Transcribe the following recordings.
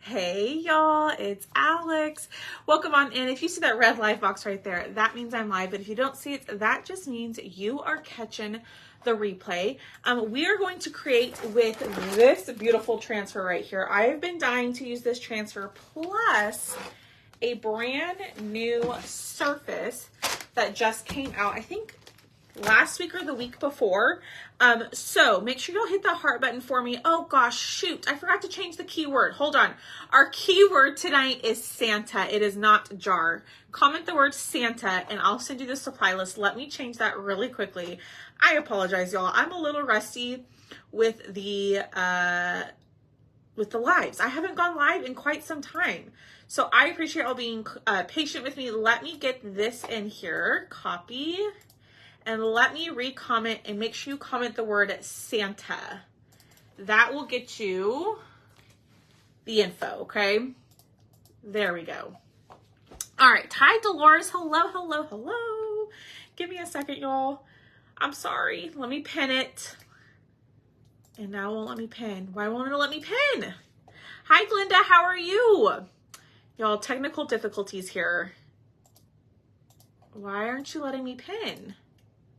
Hey y'all, it's Alex. Welcome on in. If you see that red live box right there, that means I'm live. But if you don't see it, that just means you are catching the replay. We are going to create with this beautiful transfer right here. I have been dying to use this transfer plus a brand new surface that just came out, I think last week or the week before. So make sure you'll hit the heart button for me. Oh gosh, shoot, I forgot to change the keyword. Hold on. Our keyword tonight is Santa. It is not jar. Comment the word Santa and I'll send you the supply list. Let me change that really quickly. I apologize, y'all. I'm a little rusty with the lives. I haven't gone live in quite some time. So I appreciate y'all being patient with me. Let me get this in here. Copy. And let me re-comment and make sure you comment the word Santa. That will get you the info, okay? There we go. All right. Hi, Dolores. Hello, hello, hello. Give me a second, y'all. I'm sorry. Let me pin it. And now it won't let me pin. Why won't it let me pin? Hi, Glenda. How are you? Y'all, technical difficulties here. Why aren't you letting me pin?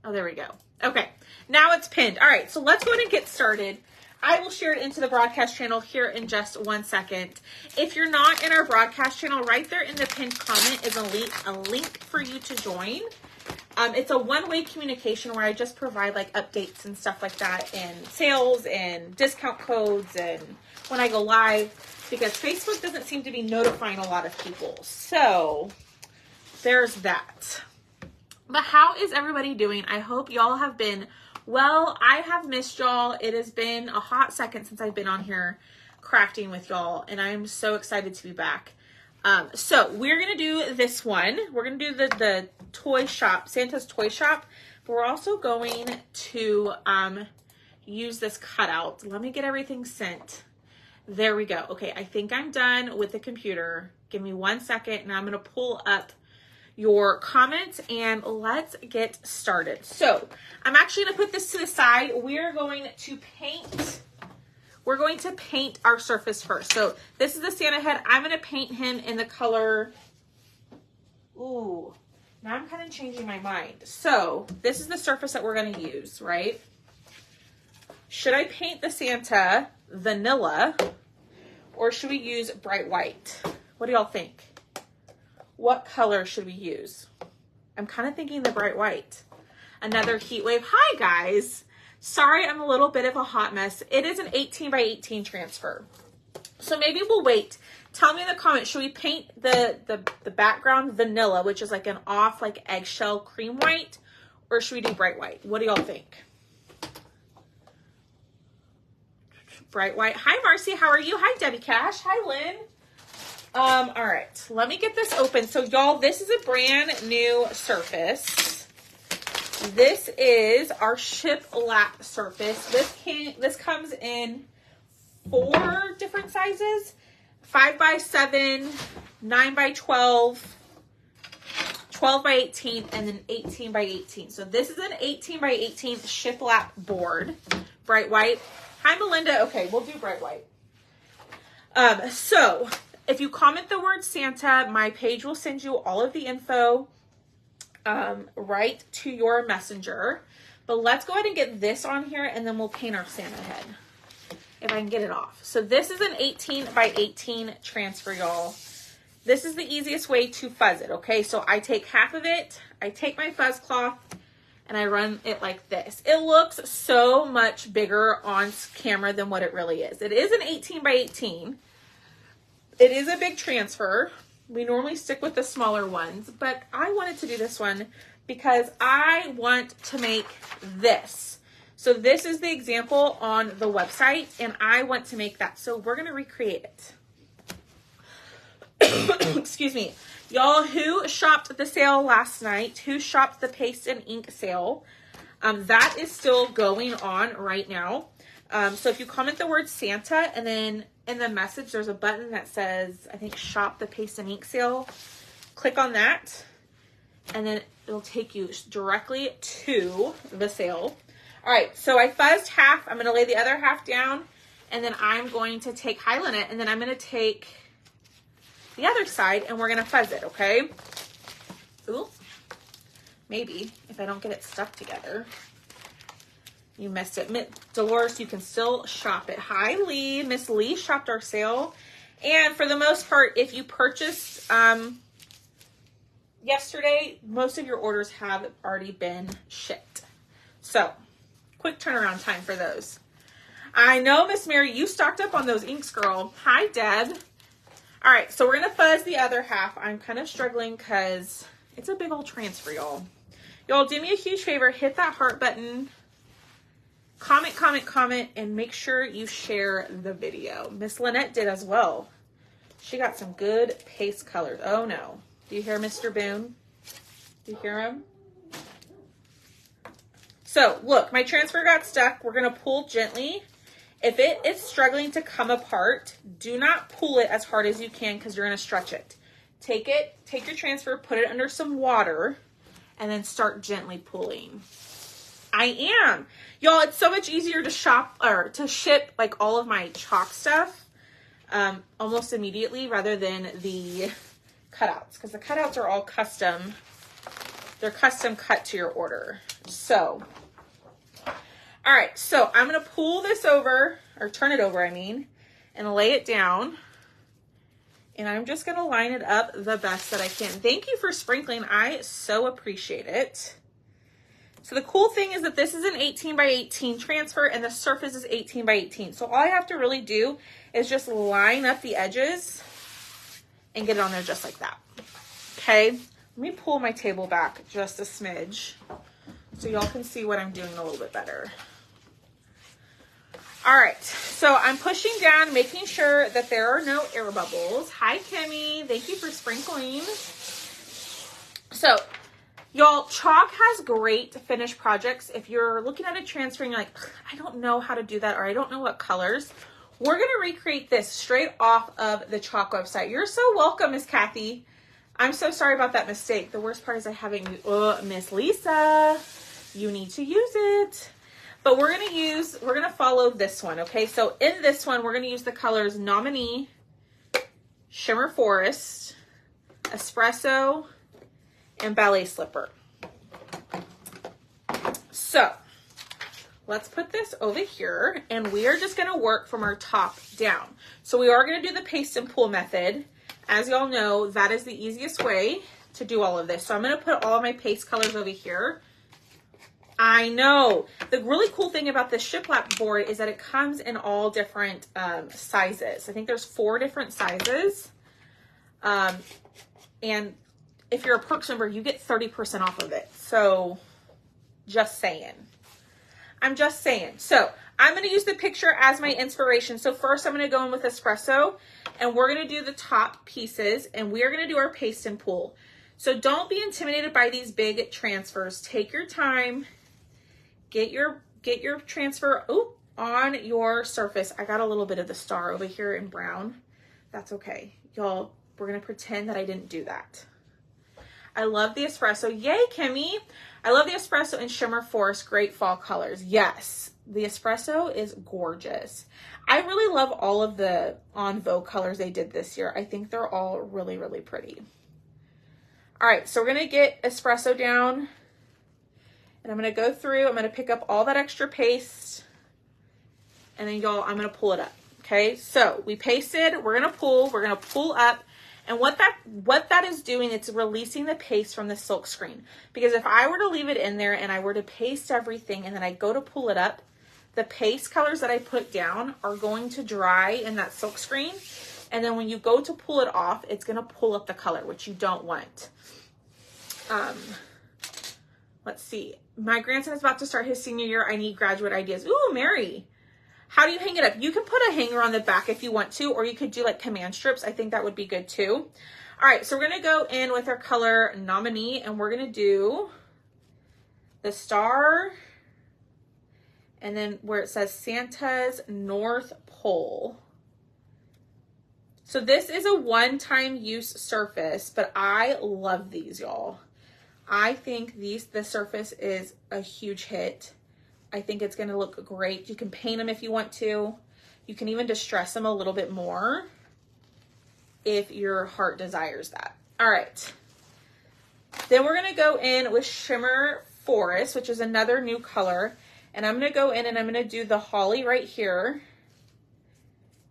Oh, there we go. Okay, now it's pinned. All right, so let's go ahead and get started. I will share it into the broadcast channel here in just 1 second. If you're not in our broadcast channel, right there in the pinned comment is a link for you to join. It's a one-way communication where I just provide like updates and stuff like that and sales and discount codes and when I go live because Facebook doesn't seem to be notifying a lot of people. So there's that. But how is everybody doing? I hope y'all have been well. I have missed y'all. It has been a hot second since I've been on here crafting with y'all, and I'm so excited to be back. So we're going to do this one. We're going to do the toy shop, Santa's toy shop, but we're also going to use this cutout. Let me get everything sent. There we go. Okay, I think I'm done with the computer. Give me 1 second, and I'm going to pull up your comments and let's get started. So I'm actually going to put this to the side. We're going to paint our surface first. So this is the Santa head. I'm going to paint him in the color. Ooh, now I'm kind of changing my mind. So this is the surface that we're going to use, right? Should I paint the Santa vanilla or should we use bright white? What do y'all think? What color should we use? I'm kind of thinking the bright white. Another heat wave. Hi, guys. Sorry, I'm a little bit of a hot mess. It is an 18 by 18 transfer. So maybe we'll wait. Tell me in the comments, should we paint the background vanilla, which is like an off like eggshell cream white, or should we do bright white? What do y'all think? Bright white. Hi, Marcy. How are you? Hi, Debbie Cash. Hi, Lynn. All right, let me get this open. So y'all, this is a brand new surface. This is our shiplap surface. This comes in 4 different sizes, 5 by 7, 9 by 12, 12 by 18, and then 18 by 18. So this is an 18 by 18 shiplap board, bright white. Hi, Melinda. Okay, we'll do bright white. So if you comment the word Santa, my page will send you all of the info right to your messenger. But let's go ahead and get this on here and then we'll paint our Santa head. If I can get it off. So this is an 18 by 18 transfer, y'all. This is the easiest way to fuzz it, okay? So I take half of it, I take my fuzz cloth, and I run it like this. It looks so much bigger on camera than what it really is. It is an 18 by 18. It is a big transfer. We normally stick with the smaller ones, but I wanted to do this one because I want to make this. So this is the example on the website, and I want to make that. So we're going to recreate it. Excuse me. Y'all, who shopped the sale last night? Who shopped the paste and ink sale? That is still going on right now. So if you comment the word Santa and then in the message, there's a button that says, I think, shop the paste and ink sale. Click on that and then it'll take you directly to the sale. All right, so I fuzzed half. I'm going to lay the other half down And then I'm going to take Highland it, and then I'm going to take the other side, and we're going to fuzz it, okay? Ooh, maybe, if I don't get it stuck together. You missed it. Dolores, you can still shop it. Hi, Lee. Miss Lee shopped our sale. And for the most part, if you purchased yesterday, most of your orders have already been shipped. So, quick turnaround time for those. I know, Miss Mary, you stocked up on those inks, girl. Hi, Deb. All right, so we're going to fuzz the other half. I'm kind of struggling because it's a big old transfer, y'all. Y'all, do me a huge favor. Hit that heart button. Comment, comment, comment, and make sure you share the video. Miss Lynette did as well. She got some good paste colors. Oh, no. Do you hear Mr. Boone? Do you hear him? So, look, my transfer got stuck. We're going to pull gently. If it is struggling to come apart, do not pull it as hard as you can because you're going to stretch it. Take your transfer, put it under some water, and then start gently pulling. I am. Y'all, it's so much easier to shop or to ship like all of my chalk stuff almost immediately rather than the cutouts, because the cutouts are all custom. They're custom cut to your order. So, all right, so I'm going to pull this over, or turn it over, I mean, and lay it down. And I'm just going to line it up the best that I can. Thank you for sprinkling. I so appreciate it. So the cool thing is that this is an 18 by 18 transfer and the surface is 18 by 18. So all I have to really do is just line up the edges and get it on there just like that. Okay, let me pull my table back just a smidge so y'all can see what I'm doing a little bit better. All right, so I'm pushing down, making sure that there are no air bubbles. Hi, Kimmy. Thank you for sprinkling. So, y'all, chalk has great finished projects. If you're looking at a transfer and you're like, I don't know how to do that, or I don't know what colors, we're going to recreate this straight off of the chalk website. You're so welcome, Miss Kathy. I'm so sorry about that mistake. The worst part is I haven't used, Miss Lisa, you need to use it. But we're going to follow this one, okay? So in this one, we're going to use the colors Nominee, Shimmer Forest, Espresso, and Ballet Slipper. So let's put this over here, and we are just going to work from our top down. So we are going to do the paste and pull method. As y'all know, that is the easiest way to do all of this. So I'm going to put all of my paste colors over here. I know. The really cool thing about this shiplap board is that it comes in all different sizes. I think there's 4 different sizes. And if you're a Perks member, you get 30% off of it. So just saying. I'm just saying. So I'm going to use the picture as my inspiration. So first I'm going to go in with espresso, and we're going to do the top pieces, and we are going to do our paste and pull. So don't be intimidated by these big transfers. Take your time. Get your transfer on your surface. I got a little bit of the star over here in brown. That's okay. Y'all, we're going to pretend that I didn't do that. I love the espresso. Yay, Kimmy. I love the espresso and Shimmer Forest. Great fall colors. Yes, the espresso is gorgeous. I really love all of the On Vogue colors they did this year. I think they're all really, really pretty. All right, so we're going to get espresso down. And I'm going to go through, I'm going to pick up all that extra paste, and then y'all, I'm going to pull it up. Okay, so we pasted, we're going to pull up, and what that is doing, it's releasing the paste from the silk screen. Because if I were to leave it in there and I were to paste everything and then I go to pull it up, the paste colors that I put down are going to dry in that silk screen. And then when you go to pull it off, it's going to pull up the color, which you don't want. Let's see. My grandson is about to start his senior year. I need graduate ideas. Ooh, Mary. How do you hang it up? You can put a hanger on the back if you want to, or you could do like command strips. I think that would be good too. All right, so we're going to go in with our color Nominee, and we're going to do the star, and then where it says Santa's North Pole. So this is a one-time use surface, but I love these, y'all. I think the surface is a huge hit. I think it's going to look great. You can paint them if you want to. You can even distress them a little bit more if your heart desires that. All right. Then we're going to go in with Shimmer Forest, which is another new color. And I'm going to go in and I'm going to do the holly right here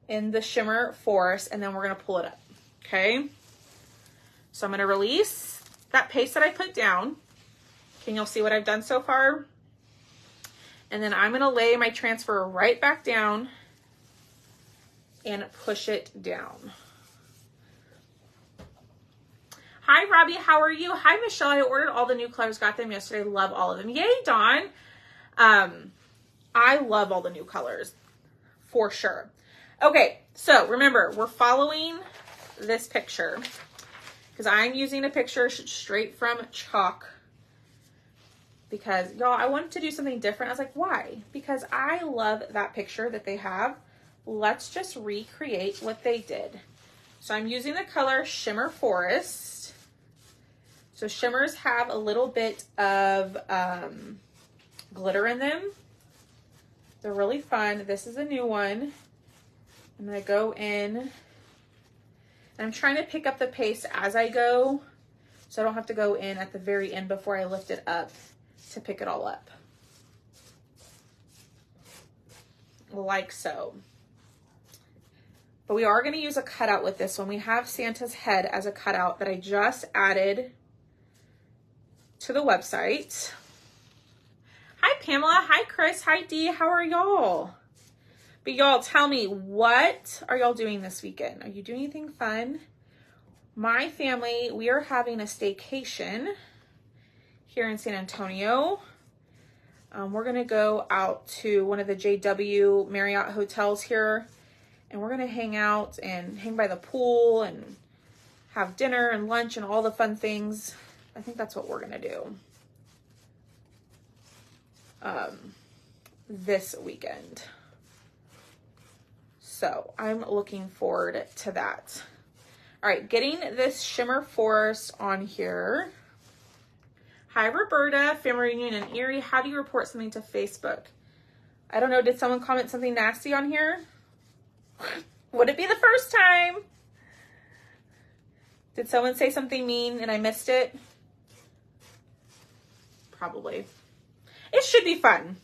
in the Shimmer Forest, and then we're going to pull it up. Okay. So I'm going to release that paste that I put down. Can you see what I've done so far? And then I'm going to lay my transfer right back down and push it down. Hi, Robbie. How are you? Hi, Michelle. I ordered all the new colors. Got them yesterday. Love all of them. Yay, Dawn. I love all the new colors for sure. Okay. So remember, we're following this picture because I'm using a picture straight from Chalk because y'all, I wanted to do something different. I was like, why? Because I love that picture that they have. Let's just recreate what they did. So I'm using the color Shimmer Forest. So shimmers have a little bit of glitter in them. They're really fun. This is a new one. I'm going to go in. And I'm trying to pick up the paste as I go, so I don't have to go in at the very end before I lift it up to pick it all up. Like so. But we are going to use a cutout with this one. We have Santa's head as a cutout that I just added to the website. Hi, Pamela. Hi, Chris. Hi, Dee. How are y'all? But y'all, tell me, what are y'all doing this weekend? Are you doing anything fun? My family, we are having a staycation here in San Antonio. We're going to go out to one of the JW Marriott hotels here, and we're going to hang out and hang by the pool and have dinner and lunch and all the fun things. I think that's what we're going to do this weekend. So I'm looking forward to that. All right, getting this Shimmer Forest on here. Hi, Roberta, family reunion in Erie. How do you report something to Facebook? I don't know. Did someone comment something nasty on here? Would it be the first time? Did someone say something mean and I missed it? Probably. It should be fun.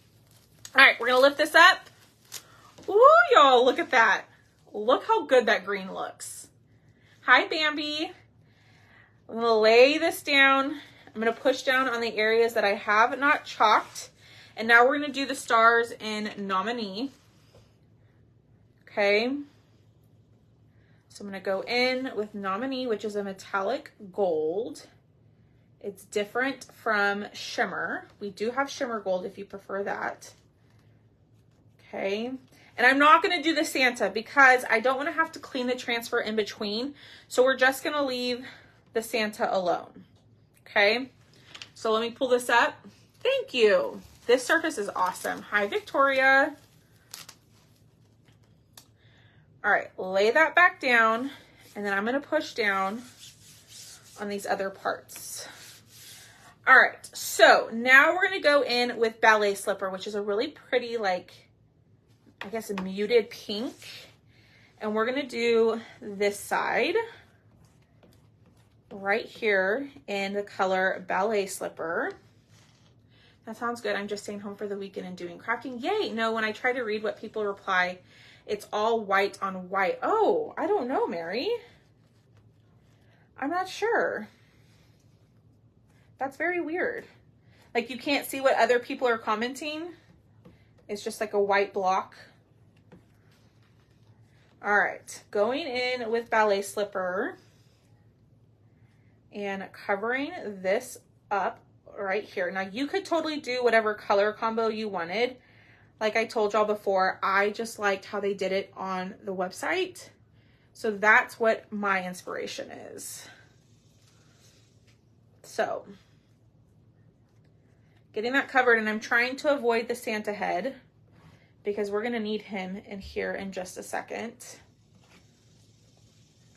All right, we're going to lift this up. Ooh, y'all, look at that. Look how good that green looks. Hi, Bambi. I'm going to lay this down. I'm going to push down on the areas that I have not chalked. And now we're going to do the stars in Nominee. Okay. So I'm going to go in with Nominee, which is a metallic gold. It's different from Shimmer. We do have Shimmer Gold if you prefer that. Okay. And I'm not going to do the Santa because I don't want to have to clean the transfer in between. So we're just going to leave the Santa alone. Okay. So let me pull this up. Thank you. This surface is awesome. Hi, Victoria. All right. Lay that back down. And then I'm going to push down on these other parts. All right. So now we're going to go in with Ballet Slipper, which is a really pretty, like, I guess a muted pink. And we're going to do this side right here in the color Ballet Slipper. That sounds good. I'm just staying home for the weekend and doing crafting. Yay. No, when I try to read what people reply, it's all white on white. Oh, I don't know, Mary. I'm not sure. That's very weird. Like you can't see what other people are commenting. It's just like a white block. All right, going in with Ballet Slipper and covering this up right here. Now you could totally do whatever color combo you wanted. Like I told y'all before, I just liked how they did it on the website. So that's what my inspiration is. So getting that covered, and I'm trying to avoid the Santa head because we're going to need him in here in just a second.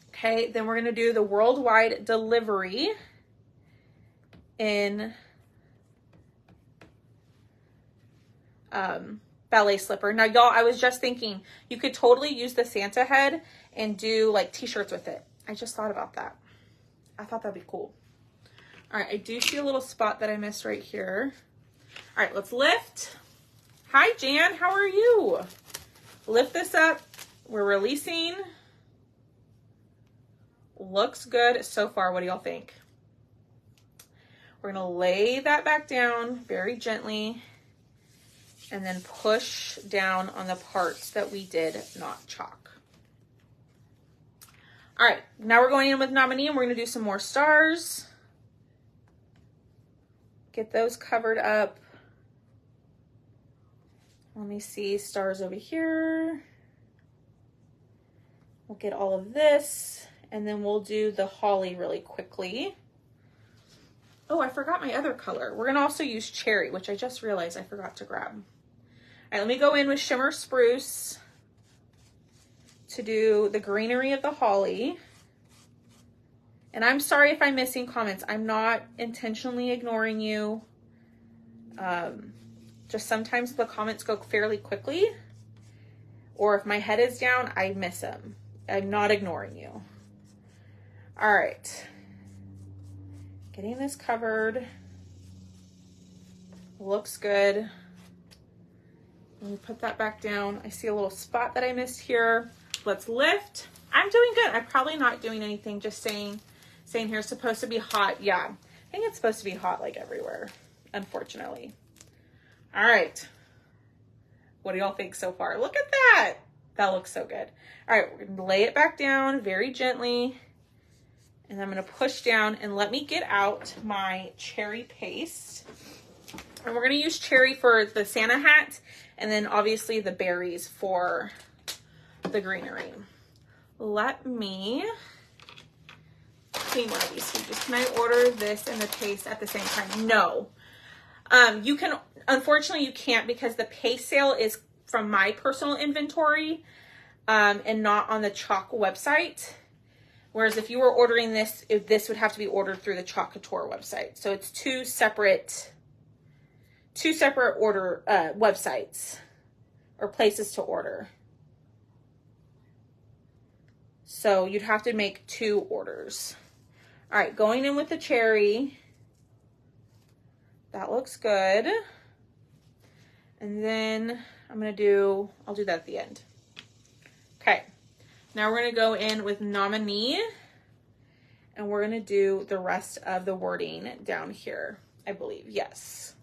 Okay, then we're going to do the worldwide delivery in ballet slipper. Now, y'all, I was just thinking you could totally use the Santa head and do like t-shirts with it. I just thought about that. I thought that'd be cool. All right, I do see a little spot that I missed right here. All right, let's lift. Hi, Jan, how are you? Lift this up. We're releasing. Looks good so far. What do y'all think? We're gonna lay that back down very gently and then push down on the parts that we did not chalk. All right, now we're going in with Nominee and we're gonna do some more stars. Get those covered up. Let me see, stars over here. We'll get all of this and then we'll do the holly really quickly. Oh, I forgot my other color. We're gonna also use cherry, which I just realized I forgot to grab. All right, let me go in with Shimmer Spruce to do the greenery of the holly. And I'm sorry if I'm missing comments. I'm not intentionally ignoring you. Just sometimes the comments go fairly quickly, or if my head is down, I miss them. I'm not ignoring you. All right. Getting this covered. Looks good. Let me put that back down. I see a little spot that I missed here. Let's lift. I'm doing good. I'm probably not doing anything, just saying here it's supposed to be hot. Yeah, I think it's supposed to be hot like everywhere, unfortunately. All right. What do y'all think so far? Look at that. That looks so good. All right, we're gonna lay it back down very gently. And I'm gonna push down and let me get out my cherry paste. And we're gonna use cherry for the Santa hat and then obviously the berries for the greenery. Let me clean one of these pages. Can I order this and the paste at the same time? No. You can, unfortunately you can't because the paste sale is from my personal inventory and not on the Chalk website. Whereas if you were ordering this, this would have to be ordered through the Chalk Couture website. So it's two separate order websites or places to order. So you'd have to make 2 orders. All right, going in with the cherry. That looks good. And then I'll do that at the end. Okay. Now we're going to go in with Nominee and we're going to do the rest of the wording down here, I believe. Yes.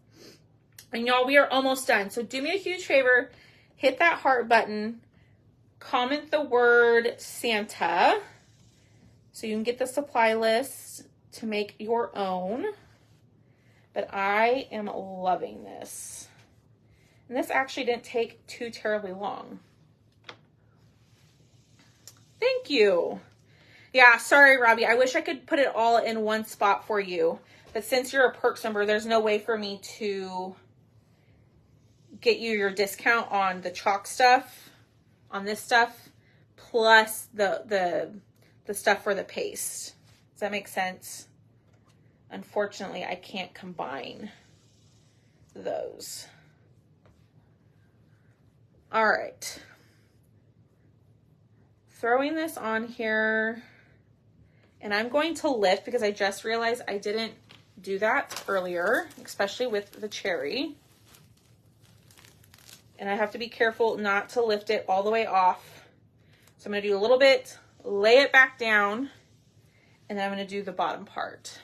And y'all, we are almost done. So do me a huge favor, hit that heart button, comment the word Santa so you can get the supply list to make your own. But I am loving this. And this actually didn't take too terribly long. Thank you. Yeah, sorry, Robbie. I wish I could put it all in one spot for you. But since you're a Perks member, there's no way for me to get you your discount on the chalk stuff, on this stuff, plus the stuff for the paste. Does that make sense? Unfortunately, I can't combine those. All right. Throwing this on here, and I'm going to lift because I just realized I didn't do that earlier, especially with the cherry. And I have to be careful not to lift it all the way off. So I'm going to do a little bit, lay it back down, and then I'm going to do the bottom part.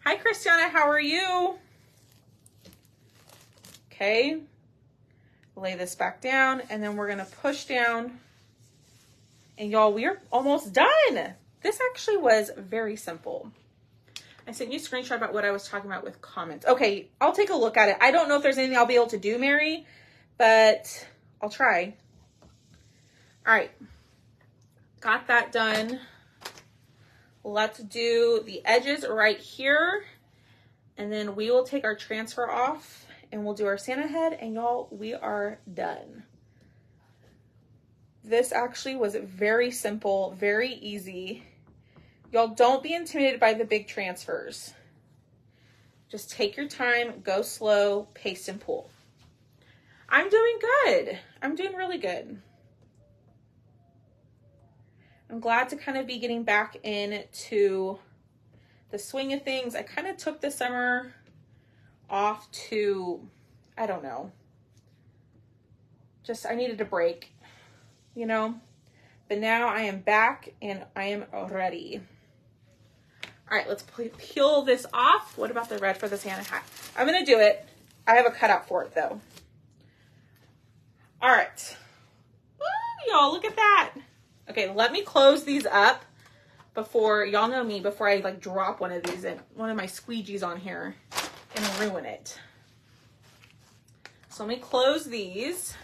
Hi, Christiana, how are you? Okay, lay this back down, and then we're going to push down. And y'all, we are almost done. This actually was very simple. I sent you a screenshot about what I was talking about with comments. Okay, I'll take a look at it. I don't know if there's anything I'll be able to do, Mary, but I'll try. All right, got that done. Let's do the edges right here. And then we will take our transfer off and we'll do our Santa head. And y'all, we are done. This actually was very simple, very easy. Y'all, don't be intimidated by the big transfers. Just take your time, go slow, paste and pull. I'm doing good. I'm doing really good. I'm glad to kind of be getting back into the swing of things. I kind of took the summer off to, I don't know, just I needed a break, you know, but now I am back and I am ready. All right, let's peel this off. What about the red for the Santa hat? I'm going to do it. I have a cutout for it though. All right. Ooh, y'all, look at that. Okay, let me close these up before, y'all know me, before I like drop one of these in, one of my squeegees on here and ruin it. So let me close these.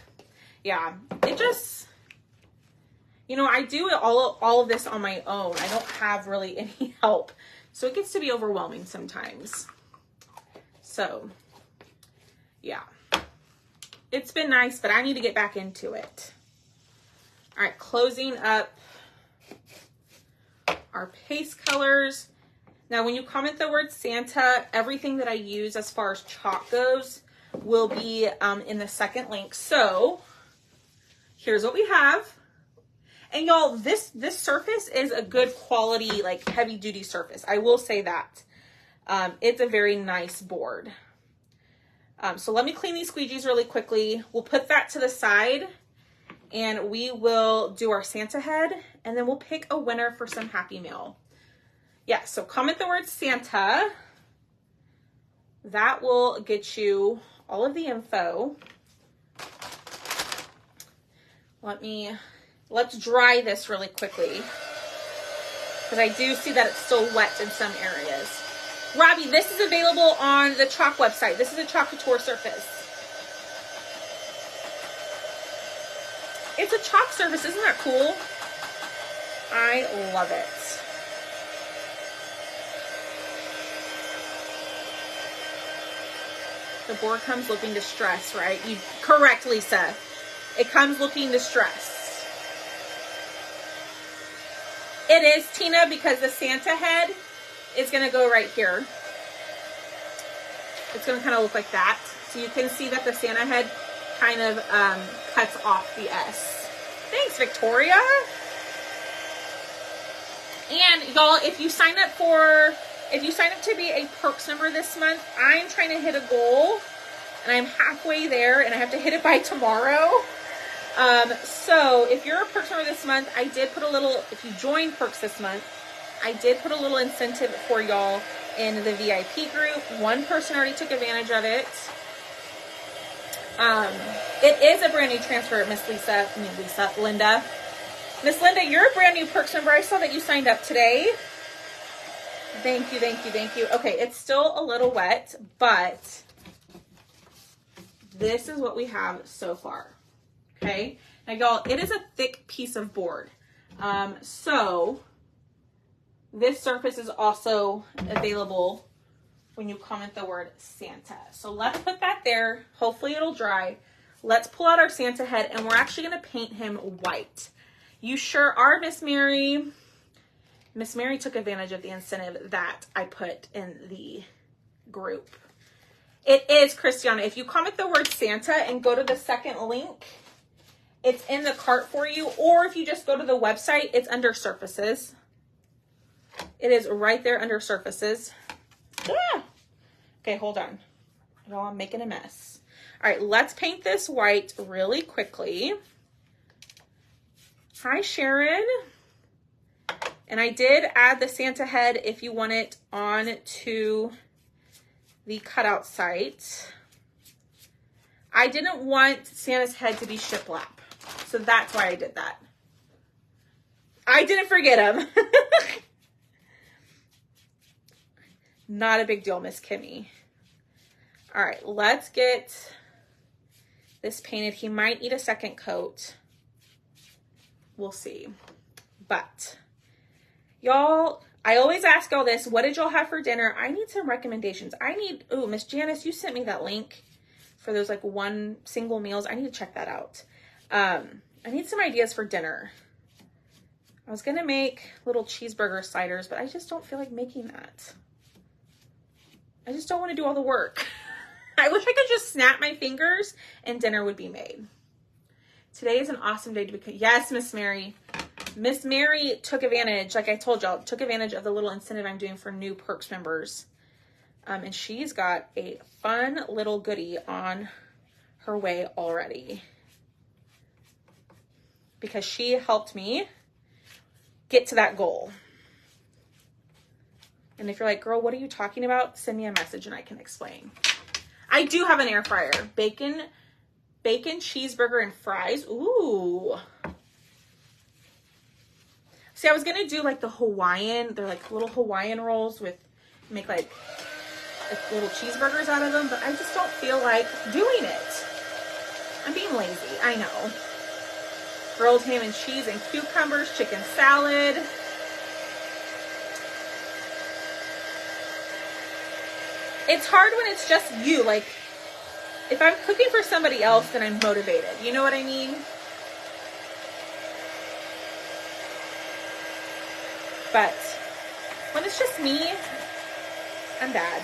Yeah, it just, you know, I do all of this on my own. I don't have really any help. So it gets to be overwhelming sometimes. So, yeah. It's been nice, but I need to get back into it. All right, closing up our paste colors. Now, when you comment the word Santa, everything that I use as far as chalk goes will be in the second link. So, here's what we have. And y'all, this surface is a good quality, like heavy duty surface. I will say that. It's a very nice board. So let me clean these squeegees really quickly. We'll put that to the side and we will do our Santa head and then we'll pick a winner for some Happy Meal. Yeah, so comment the word Santa. That will get you all of the info. Let's dry this really quickly because I do see that it's still wet in some areas. Robbie, this is available on the Chalk website. This is a Chalk Couture surface. It's a chalk surface. Isn't that cool? I love it. The board comes looking distressed, right? You correct, Lisa. It comes looking distressed. It is, Tina, because the Santa head is going to go right here. It's going to kind of look like that. So you can see that the Santa head kind of cuts off the S. Thanks, Victoria. And y'all, if you sign up to be a Perks member this month, I'm trying to hit a goal and I'm halfway there and I have to hit it by tomorrow. So if you're a Perks member this month, I did put a little, if you join Perks this month, I did put a little incentive for y'all in the VIP group. One person already took advantage of it. It is a brand new transfer, Linda. Miss Linda, you're a brand new Perks member. I saw that you signed up today. Thank you, thank you, thank you. Okay, it's still a little wet, but this is what we have so far. Okay, now y'all, it is a thick piece of board. So this surface is also available when you comment the word Santa. So let's put that there. Hopefully it'll dry. Let's pull out our Santa head and we're actually going to paint him white. You sure are, Miss Mary. Miss Mary took advantage of the incentive that I put in the group. It is, Christiana. If you comment the word Santa and go to the second link, it's in the cart for you. Or if you just go to the website, it's under surfaces. It is right there under surfaces. Ah! Okay, hold on. Oh, I'm making a mess. All right, let's paint this white really quickly. Hi, Sharon. And I did add the Santa head if you want it on to the cutout site. I didn't want Santa's head to be shiplap, so that's why I did that. I didn't forget him. Not a big deal, Miss Kimmy. All right, let's get this painted. He might need a second coat. We'll see. But y'all, I always ask y'all this. What did y'all have for dinner? I need some recommendations. Oh, Miss Janice, you sent me that link for those like one single meals. I need to check that out. I need some ideas for dinner. I was going to make little cheeseburger sliders, but I just don't feel like making that. I just don't want to do all the work. I wish I could just snap my fingers and dinner would be made. Today is an awesome day to be, yes, Miss Mary. Miss Mary took advantage, like I told y'all, took advantage of the little incentive I'm doing for new Perks members. And she's got a fun little goodie on her way already. Because she helped me get to that goal. And if you're like, girl, what are you talking about? Send me a message and I can explain. I do have an air fryer. Bacon, cheeseburger, and fries. Ooh. See, I was going to do like the Hawaiian. They're like little Hawaiian rolls with, make like little cheeseburgers out of them. But I just don't feel like doing it. I'm being lazy. I know. Grilled ham and cheese and cucumbers, chicken salad. It's hard when it's just you. Like, if I'm cooking for somebody else, then I'm motivated. You know what I mean? But when it's just me, I'm bad.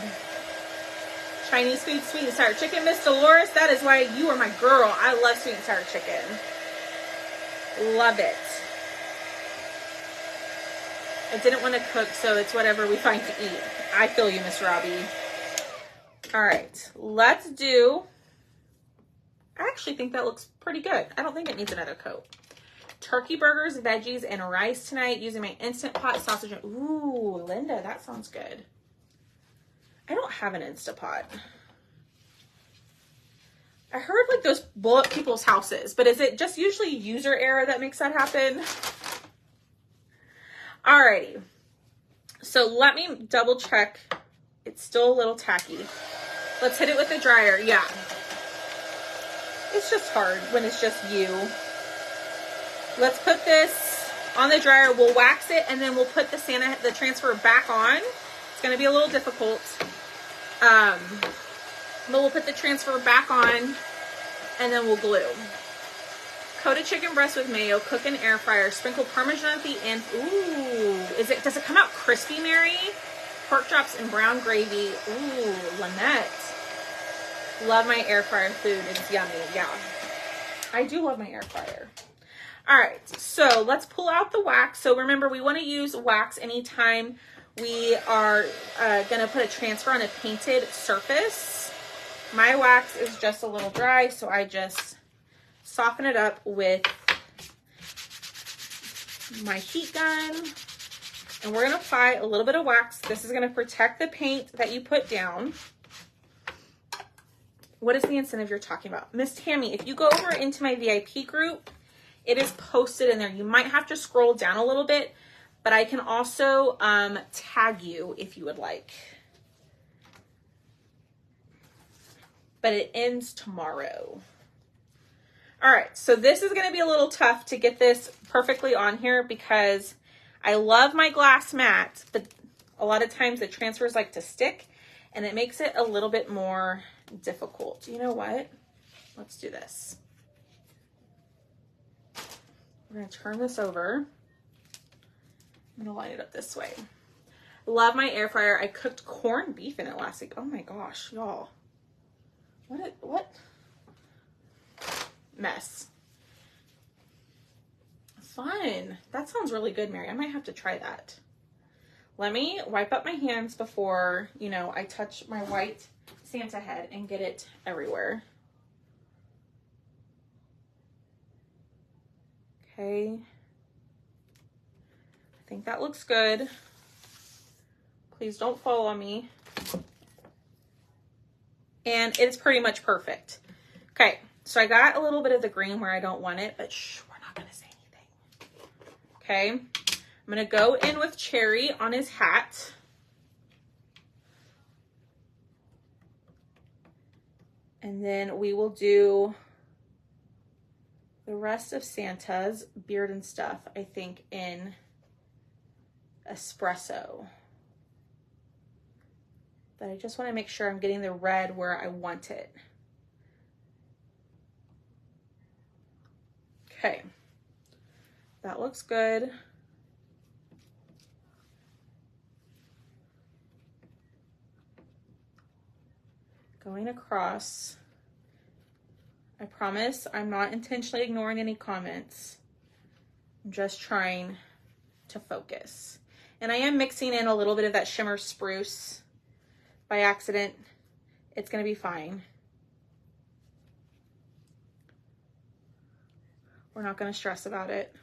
Chinese food, sweet and sour chicken. Miss Dolores, that is why you are my girl. I love sweet and sour chicken. Love it. I didn't want to cook, so it's whatever we find to eat. I feel you, Miss Robbie. All right, let's do, I actually think that looks pretty good. I don't think it needs another coat. Turkey burgers, veggies, and rice tonight using my Instant Pot sausage. Ooh, Linda, that sounds good. I don't have an Instant Pot. I heard like those blow up people's houses, but is it just usually user error that makes that happen? Alrighty. So let me double check. It's still a little tacky. Let's hit it with the dryer. Yeah. It's just hard when it's just you. Let's put this on the dryer. We'll wax it and then we'll put the transfer back on. It's going to be a little difficult. But we'll put the transfer back on and then we'll glue. Coated chicken breast with mayo, cook in air fryer, sprinkle Parmesan at the end. Ooh, does it come out crispy, Mary? Pork chops and brown gravy. Ooh, Lynette. Love my air fryer food. It's yummy. Yeah. I do love my air fryer. All right. So let's pull out the wax. So remember, we want to use wax anytime we are going to put a transfer on a painted surface. My wax is just a little dry, so I just soften it up with my heat gun. And we're going to apply a little bit of wax. This is going to protect the paint that you put down. What is the incentive you're talking about? Miss Tammy, if you go over into my VIP group, it is posted in there. You might have to scroll down a little bit, but I can also tag you if you would like. But it ends tomorrow. All right, so this is going to be a little tough to get this perfectly on here because I love my glass mat, but a lot of times the transfers like to stick and it makes it a little bit more difficult. You know what? Let's do this. We're going to turn this over. I'm going to line it up this way. Love my air fryer. I cooked corned beef in it last week. Oh my gosh, y'all. What? Mess. Fun. That sounds really good, Mary. I might have to try that. Let me wipe up my hands before, I touch my white Santa head and get it everywhere. Okay. I think that looks good. Please don't fall on me. And it's pretty much perfect. Okay, so I got a little bit of the green where I don't want it, but shh, we're not gonna say anything. Okay, I'm gonna go in with cherry on his hat. And then we will do the rest of Santa's beard and stuff, I think, in espresso. But I just want to make sure I'm getting the red where I want it. Okay, that looks good. going across. I promise I'm not intentionally ignoring any comments. I'm just trying to focus. And I am mixing in a little bit of that shimmer spruce by accident. It's gonna be fine. We're not gonna stress about it,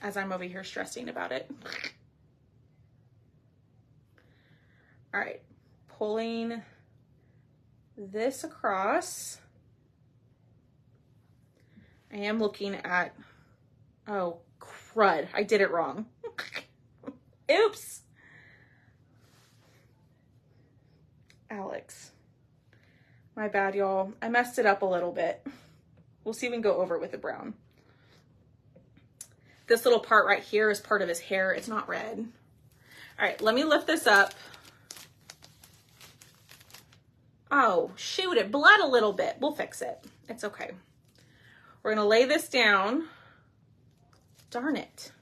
as I'm over here stressing about it. All right, pulling this across. I am looking at, oh, crud, I did it wrong. Oops. Alex, my bad, y'all. I messed it up a little bit. We'll see if we can go over it with the brown. This little part right here is part of his hair. It's not red. All right, let me lift this up. Oh, shoot, it bled a little bit. We'll fix it. It's okay. We're gonna lay this down. Darn it.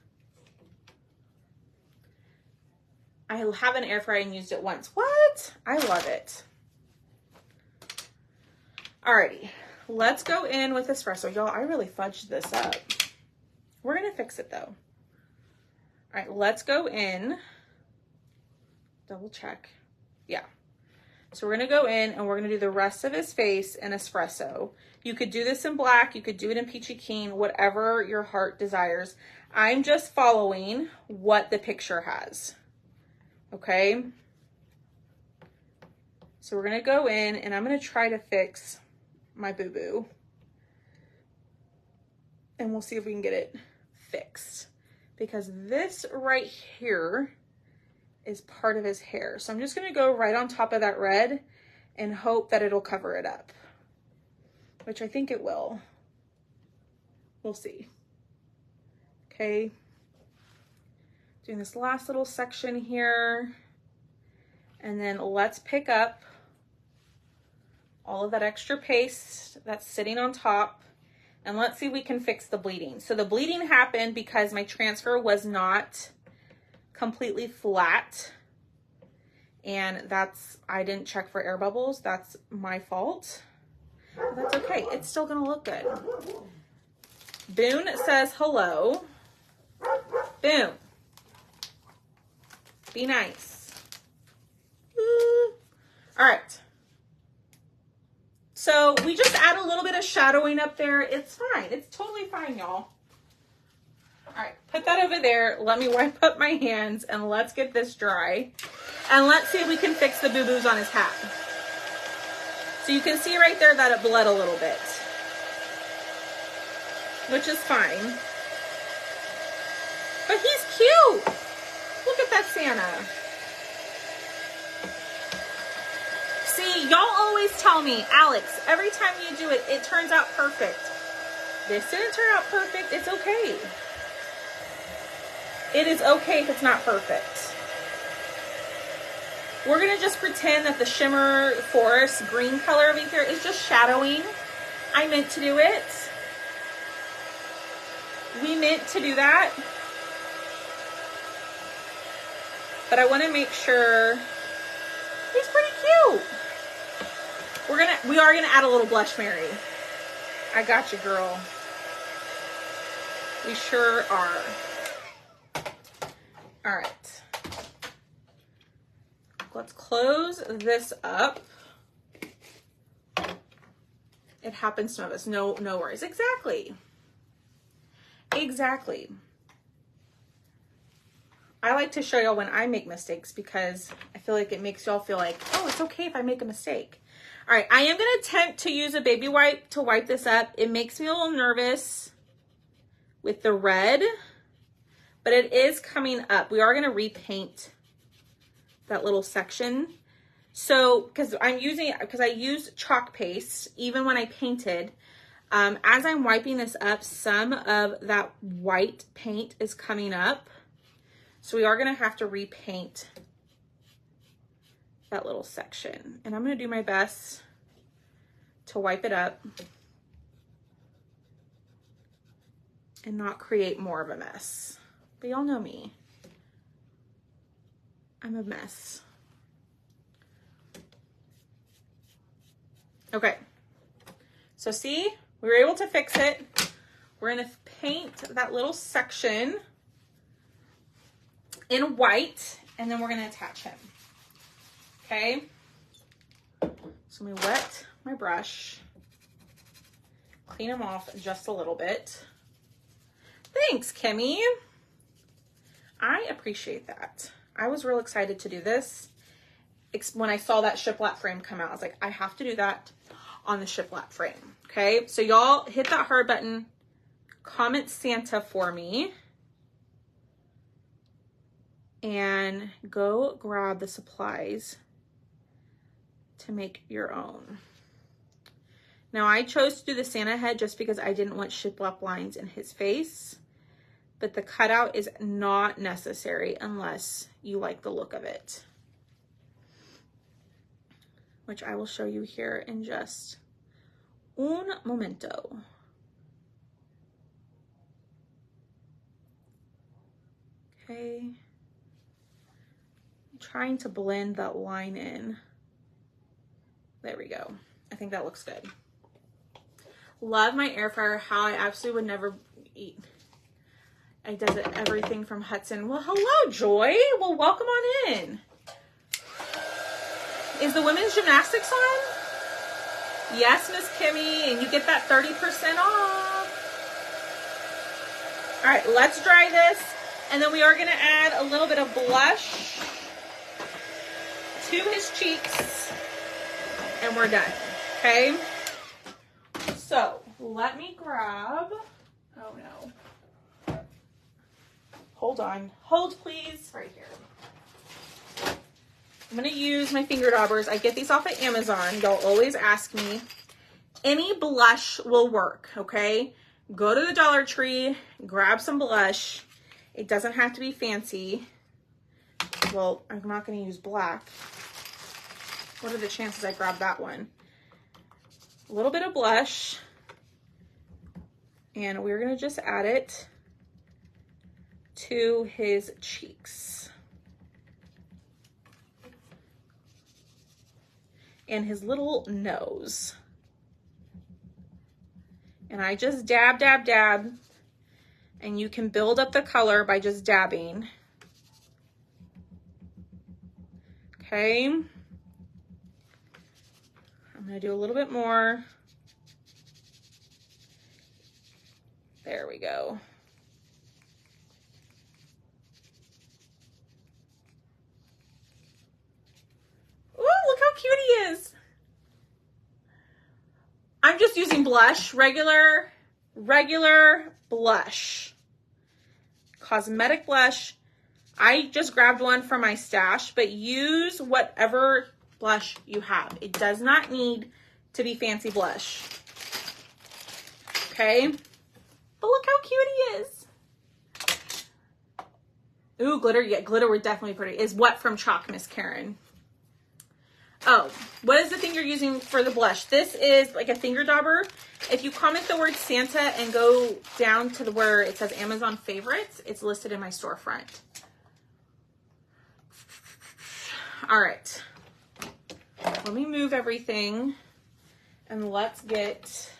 I have an air fryer and used it once. What? I love it. Alrighty, let's go in with espresso. Y'all, I really fudged this up. We're gonna fix it though. All right, let's go in. Double check. Yeah. So we're gonna go in and we're gonna do the rest of his face in espresso. You could do this in black, you could do it in peachy keen, whatever your heart desires. I'm just following what the picture has. Okay? So we're gonna go in and I'm gonna try to fix my boo-boo. And we'll see if we can get it fixed. Because this right here is part of his hair. So I'm just gonna go right on top of that red and hope that it'll cover it up, which I think it will. We'll see. Okay. Doing this last little section here. And then let's pick up all of that extra paste that's sitting on top. And let's see if we can fix the bleeding. So the bleeding happened because my transfer was not completely flat, and I didn't check for air bubbles. That's my fault. But that's okay. It's still gonna look good. Boone says hello. Boone, be nice. All right. So we just add a little bit of shadowing up there. It's fine. It's totally fine, y'all. All right, put that over there. Let me wipe up my hands and let's get this dry. And let's see if we can fix the boo-boos on his hat. So you can see right there that it bled a little bit, which is fine. But he's cute. Look at that Santa. See, y'all always tell me, Alex, every time you do it, it turns out perfect. This didn't turn out perfect. It's okay. It is okay if it's not perfect. We're gonna just pretend that the shimmer forest green color over here is just shadowing. I meant to do it. We meant to do that. But I wanna make sure he's pretty cute. We are gonna add a little blush, Mary. I got you, girl. We sure are. All right, let's close this up. It happens to some of us. No worries. Exactly. I like to show y'all when I make mistakes because I feel like it makes y'all feel like, oh, it's okay if I make a mistake. All right, I am gonna attempt to use a baby wipe to wipe this up. It makes me a little nervous with the red, but it is coming up. We are gonna repaint that little section. So, because I used chalk paste even when I painted. As I'm wiping this up, some of that white paint is coming up. So we are gonna have to repaint that little section. And I'm gonna do my best to wipe it up and not create more of a mess. But y'all know me. I'm a mess. Okay. So see, we were able to fix it. We're going to paint that little section in white, and then we're going to attach him. Okay. So let me wet my brush, clean him off just a little bit. Thanks, Kimmy. I appreciate that. I was real excited to do this. When I saw that shiplap frame come out, I was like, I have to do that on the shiplap frame. Okay, so y'all hit that heart button, comment Santa for me, and go grab the supplies to make your own. Now I chose to do the Santa head just because I didn't want shiplap lines in his face, but the cutout is not necessary unless you like the look of it, which I will show you here in just un momento. Okay. I'm trying to blend that line in. There we go. I think that looks good. Love my air fryer. How I absolutely would never eat. I does it everything from Hudson. Well, hello, Joy. Well, welcome on in. Is the women's gymnastics on? Yes, Miss Kimmy, and you get that 30% off. All right, let's dry this, and then we are going to add a little bit of blush to his cheeks, and we're done. Okay. So let me grab. Oh no. Hold on. Hold, please. Right here. I'm going to use my finger daubers. I get these off of Amazon. Y'all always ask me. Any blush will work, okay? Go to the Dollar Tree, grab some blush. It doesn't have to be fancy. Well, I'm not going to use black. What are the chances I grab that one? A little bit of blush. And we're going to just add it to his cheeks. And his little nose. And I just dab, dab, dab. And you can build up the color by just dabbing. Okay. I'm going to do a little bit more. There we go. Ooh, look how cute he is. I'm just using blush, regular blush. Cosmetic blush. I just grabbed one from my stash, but use whatever blush you have. It does not need to be fancy blush. Okay? But look how cute he is. Ooh, glitter. Yeah, glitter would definitely be pretty. Is what from Chalk, Miss Karen? Oh, what is the thing you're using for the blush? This is like a finger dauber. If you comment the word Santa and go down to where it says Amazon favorites, it's listed in my storefront. All right. Let me move everything and let's get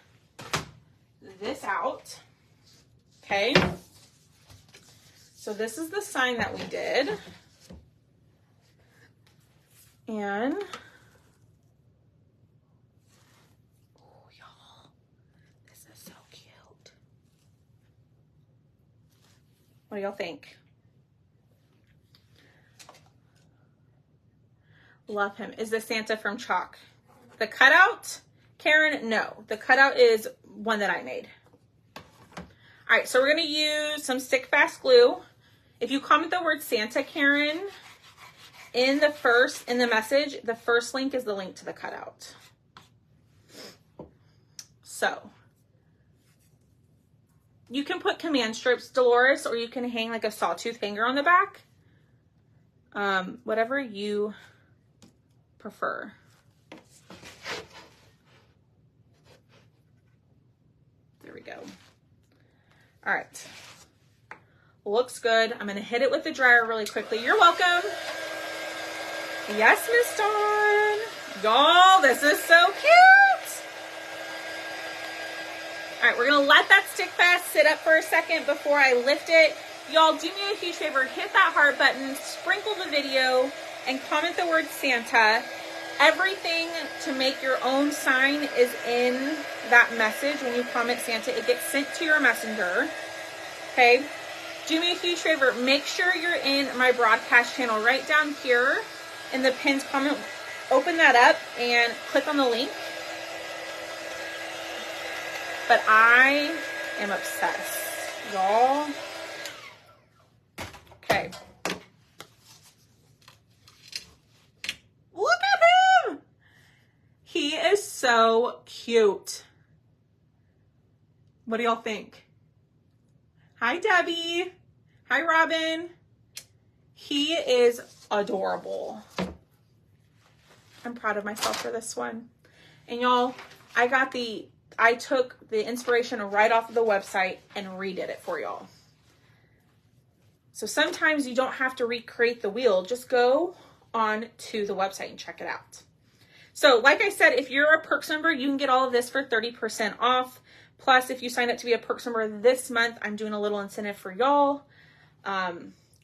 this out. Okay. So this is the sign that we did. And oh, y'all, this is so cute. What do y'all think? Love him. Is the Santa from Chalk? The cutout, Karen? No, the cutout is one that I made. All right, so we're going to use some stick fast glue. If you comment the word Santa, Karen, in the message, the first link is the link to the cutout. So you can put command strips, Dolores, or you can hang like a sawtooth hanger on the back. Whatever you prefer. There we go. All right. Looks good. I'm going to hit it with the dryer really quickly. You're welcome. Yes, Miss Dawn. Y'all, this is so cute. All right, we're gonna let that stick fast sit up for a second before I lift it. Y'all, do me a huge favor, hit that heart button, sprinkle the video, and comment the word Santa. Everything to make your own sign is in that message. When you comment Santa, it gets sent to your messenger, okay? Do me a huge favor, make sure you're in my broadcast channel right down here in the pinned comment. Open that up and click on the link. But I am obsessed, y'all. Okay. Look at him! He is so cute. What do y'all think? Hi, Debbie. Hi, Robin. He is adorable. I'm proud of myself for this one. And y'all, I took the inspiration right off of the website and redid it for y'all. So sometimes you don't have to recreate the wheel. Just go on to the website and check it out. So like I said, if you're a Perks member, you can get all of this for 30% off. Plus, if you sign up to be a Perks member this month, I'm doing a little incentive for y'all.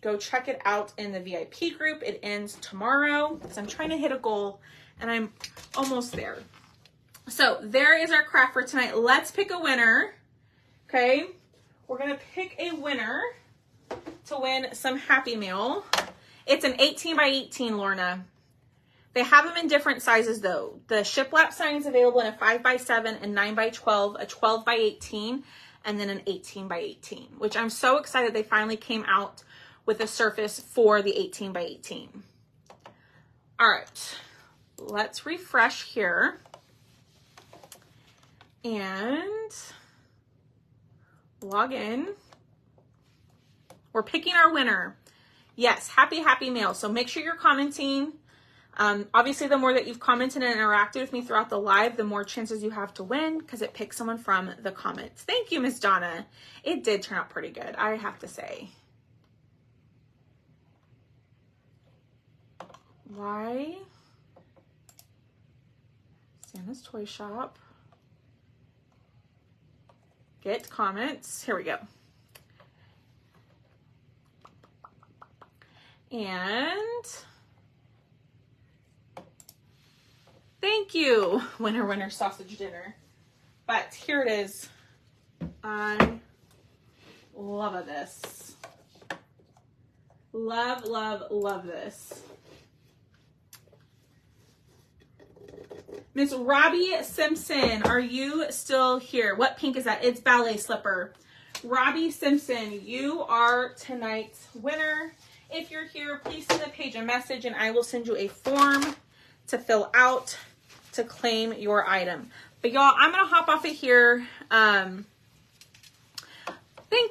Go check it out in the VIP group. It ends tomorrow because I'm trying to hit a goal and I'm almost there. So there is our craft for tonight. Let's pick a winner. Okay. We're going to pick a winner to win some Happy Meal. It's an 18 by 18, Lorna. They have them in different sizes though. The shiplap sign is available in a 5 by 7, a 9 by 12, a 12 by 18, and then an 18 by 18, which I'm so excited they finally came out with a surface for the 18 by 18. All right, let's refresh here. And log in. We're picking our winner. Yes, Happy Meal. So make sure you're commenting. Obviously, the more that you've commented and interacted with me throughout the live, the more chances you have to win because it picks someone from the comments. Thank you, Miss Donna. It did turn out pretty good, I have to say. Why? Santa's Toy Shop. Get comments. Here we go. And thank you, winner sausage dinner. But here it is. I love this. Love this. Miss Robbie Simpson, are you still here? What pink is that? It's Ballet Slipper. Robbie Simpson, you are tonight's winner. If you're here, please send the page a message and I will send you a form to fill out to claim your item. But y'all, I'm going to hop off of here. Thank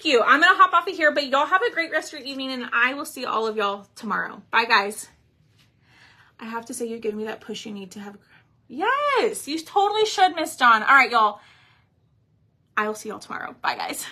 you. I'm going to hop off of here, but y'all have a great rest of your evening and I will see all of y'all tomorrow. Bye, guys. I have to say you give me that push you need to have. Yes, you totally should, Miss Dawn. All right, y'all. I will see y'all tomorrow. Bye, guys.